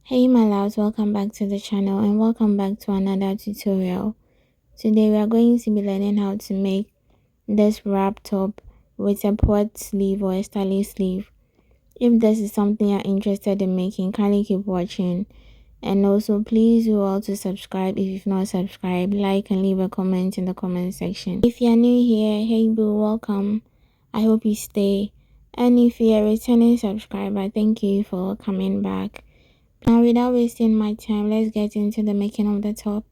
Hey my loves, welcome back to the channel and welcome back to another tutorial. Today we are going to be learning how to make this wrap top with a puffed sleeve or a stylish sleeve. If this is something you're interested in making, kindly keep watching, and also please do also subscribe if you've not subscribed, like and leave a comment in the comment section. If you're new here, hey boo, welcome. I hope you stay, and if you're a returning subscriber, thank you for coming back. Now, without wasting my time, let's get into the making of the top.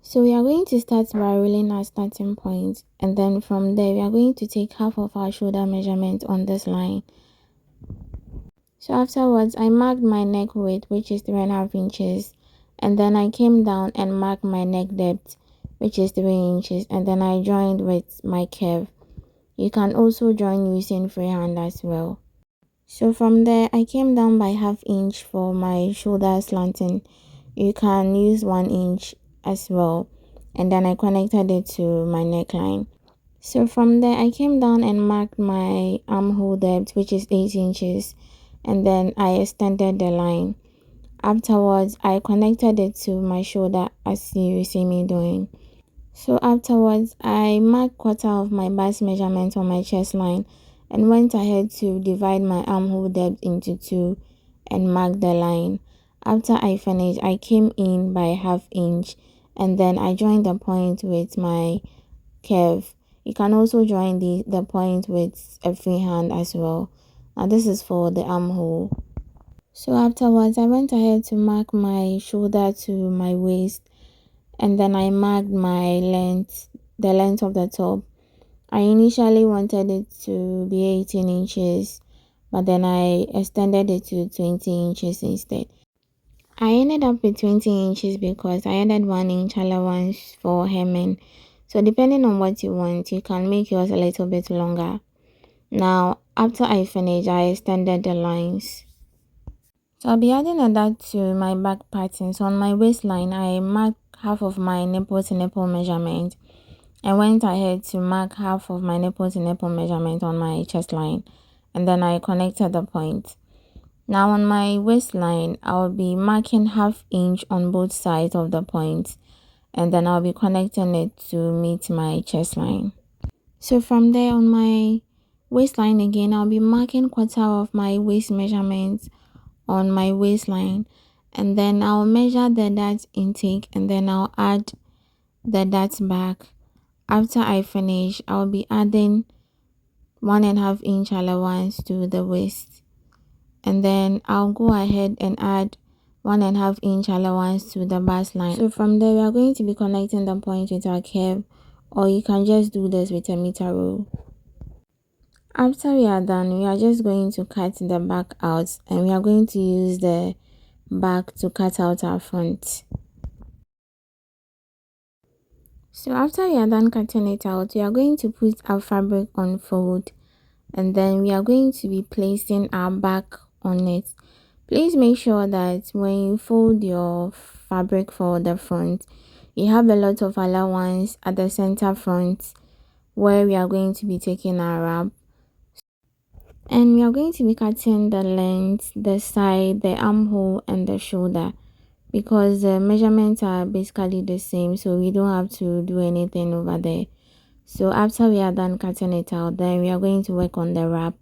So we are going to start by rolling our starting point, and then from there we are going to take half of our shoulder measurement on this line. So afterwards, I marked my neck width, which is 3.5 inches, and then I came down and marked my neck depth, which is 3 inches, and then I joined with my curve. You can also join using freehand as well. So from there, I came down by ½ inch for my shoulder slanting. You can use 1 inch as well. And then I connected it to my neckline. So from there, I came down and marked my armhole depth, which is 8 inches. And then I extended the line. Afterwards, I connected it to my shoulder as you see me doing. So afterwards, I marked quarter of my bust measurement on my chest line and went ahead to divide my armhole depth into 2 and mark the line. After I finished, I came in by ½ inch and then I joined the point with my curve. You can also join the point with a freehand as well. Now this is for the armhole. So afterwards, I went ahead to mark my shoulder to my waist, and then I marked my length, the length of the top. I initially wanted it to be 18 inches, but then I extended it to 20 inches instead. I ended up with 20 inches because I added 1 inch allowance for hemming. So depending on what you want, you can make yours a little bit longer. Now, after I finished, I extended the lines. So I'll be adding that to my back pattern. So on my waistline, I marked half of my nipple to nipple measurement. I went ahead to mark half of my nipple to nipple measurement on my chest line, and then I connected the point. Now on my waistline, I'll be marking ½ inch on both sides of the point, and then I'll be connecting it to meet my chest line. So from there on my waistline again, I'll be marking quarter of my waist measurement on my waistline, and then I'll measure the dart intake, and then I'll add the dart back. After I finish, I'll be adding 1.5 inch allowance to the waist, and then I'll go ahead and add 1.5 inch allowance to the bust line. So from there, we are going to be connecting the point with our curve, or you can just do this with a meter rule. After we are done, we are just going to cut the back out, and we are going to use the back to cut out our front. So after we are done cutting it out, we are going to put our fabric on fold, and then we are going to be placing our back on it. Please make sure that when you fold your fabric for the front, you have a lot of allowance at the center front where we are going to be taking our wrap. And we are going to be cutting the length, the side, the armhole, and the shoulder, because the measurements are basically the same, so we don't have to do anything over there. So after we are done cutting it out, then we are going to work on the wrap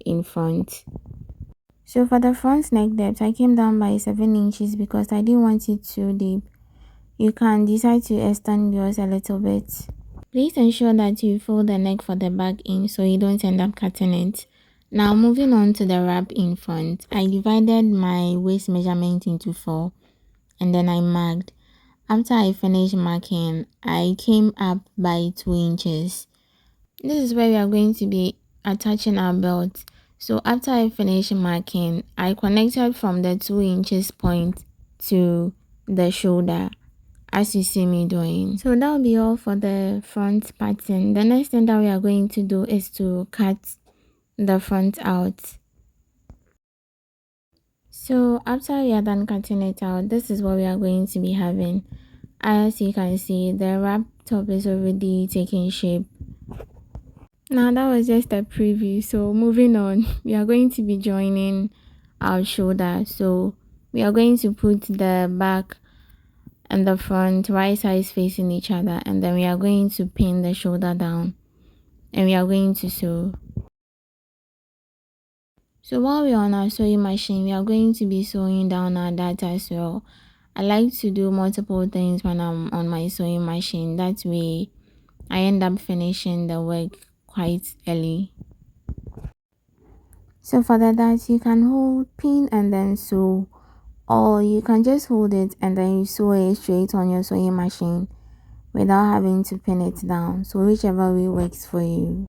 in front. So for the front neck depth, I came down by 7 inches because I didn't want it too deep. You can decide to extend yours a little bit. Please ensure that you fold the neck for the back in so you don't end up cutting it. Now moving on to the wrap in front, I divided my waist measurement into 4, and then I marked. After I finished marking, I came up by 2 inches. This is where we are going to be attaching our belt. So after I finished marking, I connected from the 2 inches point to the shoulder, as you see me doing. So that will be all for the front pattern. The next thing that we are going to do is to cut the front out. So after we are done cutting it out, this is what we are going to be having. As you can see, the wrap top is already taking shape. Now that was just a preview. So moving on, we are going to be joining our shoulder. So we are going to put the back and the front right sides facing each other, and then we are going to pin the shoulder down and we are going to sew. So while we're on our sewing machine, we are going to be sewing down our dart as well. I like to do multiple things when I'm on my sewing machine. That way I end up finishing the work quite early. So for the dart, you can hold, pin and then sew, or you can just hold it and then you sew it straight on your sewing machine without having to pin it down. So whichever way works for you.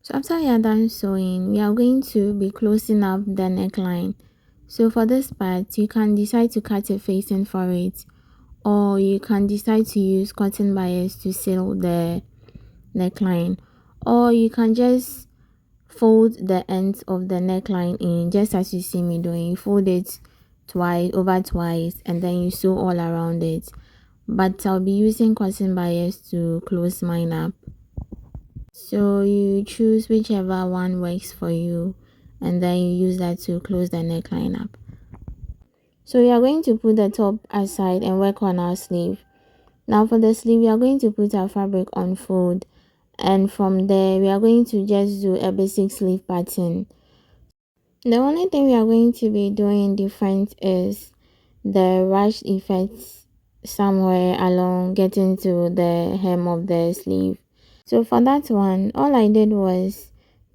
So after you are done sewing, we are going to be closing up the neckline. So for this part, you can decide to cut a facing for it, or you can decide to use cotton bias to seal the neckline, or you can just fold the ends of the neckline in, just as you see me doing. You fold it twice and then you sew all around it, but I'll be using cotton bias to close mine up. So you choose whichever one works for you and then you use that to close the neckline up. So we are going to put the top aside and work on our sleeve. Now for the sleeve, we are going to put our fabric on fold, and from there we are going to just do a basic sleeve pattern. The only thing we are going to be doing different is the rush effects somewhere along getting to the hem of the sleeve. So for that one, all I did was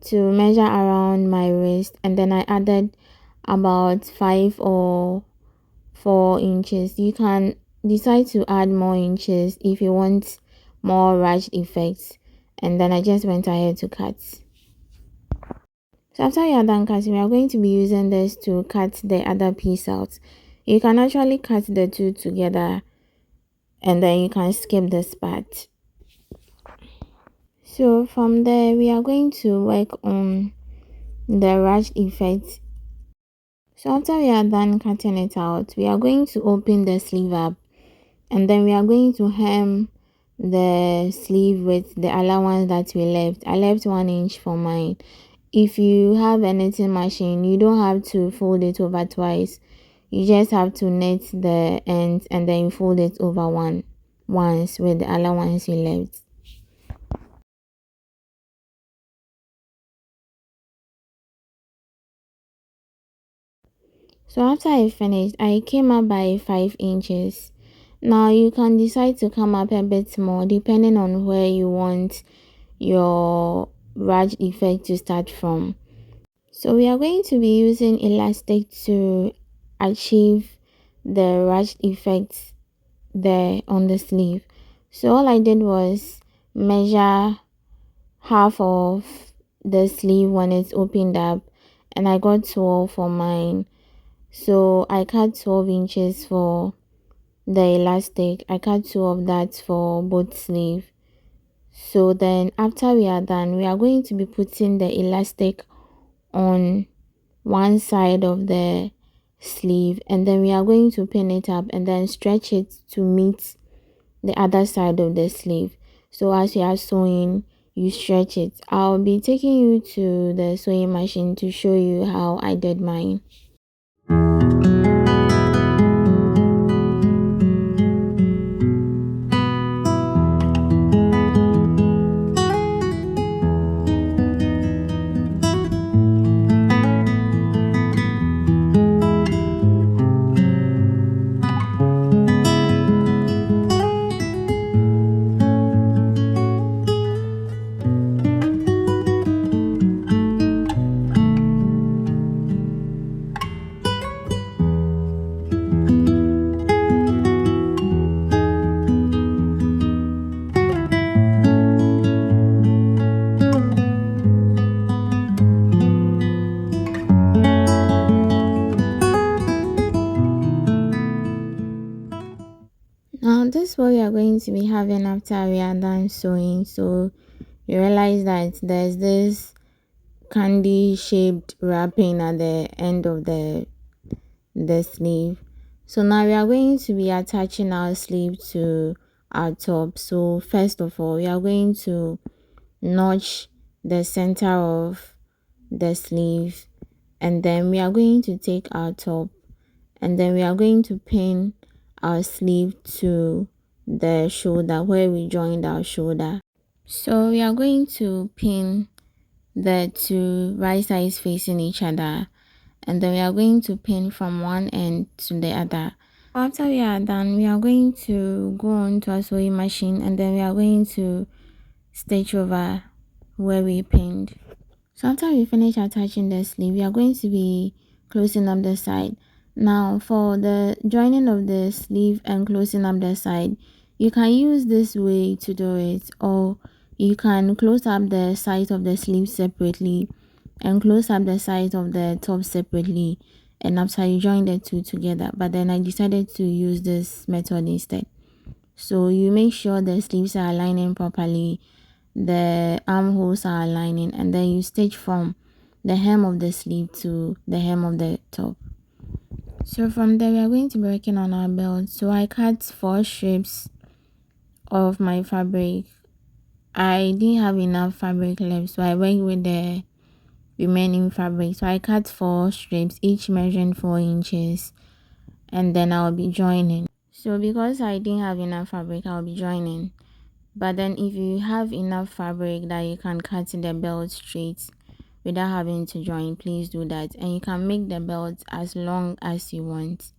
to measure around my wrist and then I added about 5 or 4 inches. You can decide to add more inches if you want more rush effects, and then I just went ahead to cut. So after you are done cutting, we are going to be using this to cut the other piece out. You can actually cut the two together and then you can skip this part. So from there, we are going to work on the rush effect. So after we are done cutting it out, we are going to open the sleeve up and then we are going to hem the sleeve with the allowance that we left. I left 1 inch for mine. If you have a knitting machine, you don't have to fold it over twice. You just have to knit the ends and then you fold it over once with the allowance you left. So after I finished, I came up by 5 inches. Now you can decide to come up a bit more depending on where you want your rush effect to start from. So we are going to be using elastic to achieve the rush effect there on the sleeve. So all I did was measure half of the sleeve when it's opened up and I got 12 for mine. So I cut 12 inches for the elastic. I cut 2 of that for both sleeve. So then after we are done, we are going to be putting the elastic on one side of the sleeve and then we are going to pin it up and then stretch it to meet the other side of the sleeve. So as you are sewing, you stretch it. I'll be taking you to the sewing machine to show you how I did mine. are going to be having after we are done sewing. So you realize that there's this candy shaped wrapping at the end of the sleeve. So now we are going to be attaching our sleeve to our top. So first of all, we are going to notch the center of the sleeve, and then we are going to take our top, and then we are going to pin our sleeve to the shoulder where we joined our shoulder. So we are going to pin the two right sides facing each other, and then we are going to pin from one end to the other. After we are done, we are going to go on to our sewing machine, and then we are going to stitch over where we pinned. So after we finish attaching the sleeve, we are going to be closing up the side. Now for the joining of the sleeve and closing up the side, you can use this way to do it, or you can close up the sides of the sleeve separately and close up the sides of the top separately, and after you join the two together. But then I decided to use this method instead. So you make sure the sleeves are aligning properly, the armholes are aligning, and then you stitch from the hem of the sleeve to the hem of the top. So from there, we are going to be working on our belt. So I cut 4 strips of my fabric. I didn't have enough fabric left, so I worked with the remaining fabric. So I cut 4 strips, each measuring 4 inches, and then I'll be joining. So because I didn't have enough fabric, I'll be joining. But then if you have enough fabric that you can cut the belt straight without having to join, please do that. And you can make the belt as long as you want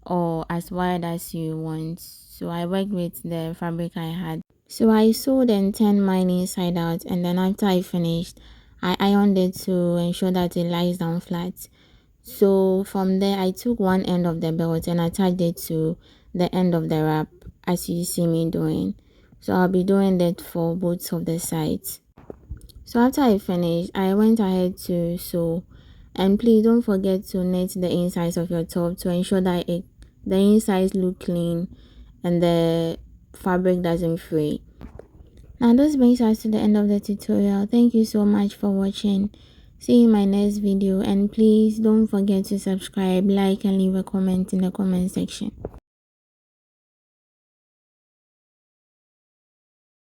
or as wide as you want. So I worked with the fabric I had. So I sewed and turned mine inside out, and then after I finished, I ironed it to ensure that it lies down flat. So from there, I took one end of the belt and attached it to the end of the wrap, as you see me doing. So I'll be doing that for both of the sides. So after I finished, I went ahead to sew. And please don't forget to knit the insides of your top to ensure that the insides look clean and the fabric doesn't fray. Now this brings us to the end of the tutorial. Thank you so much for watching. See you in my next video, and please don't forget to subscribe, like, and leave a comment in the comment section.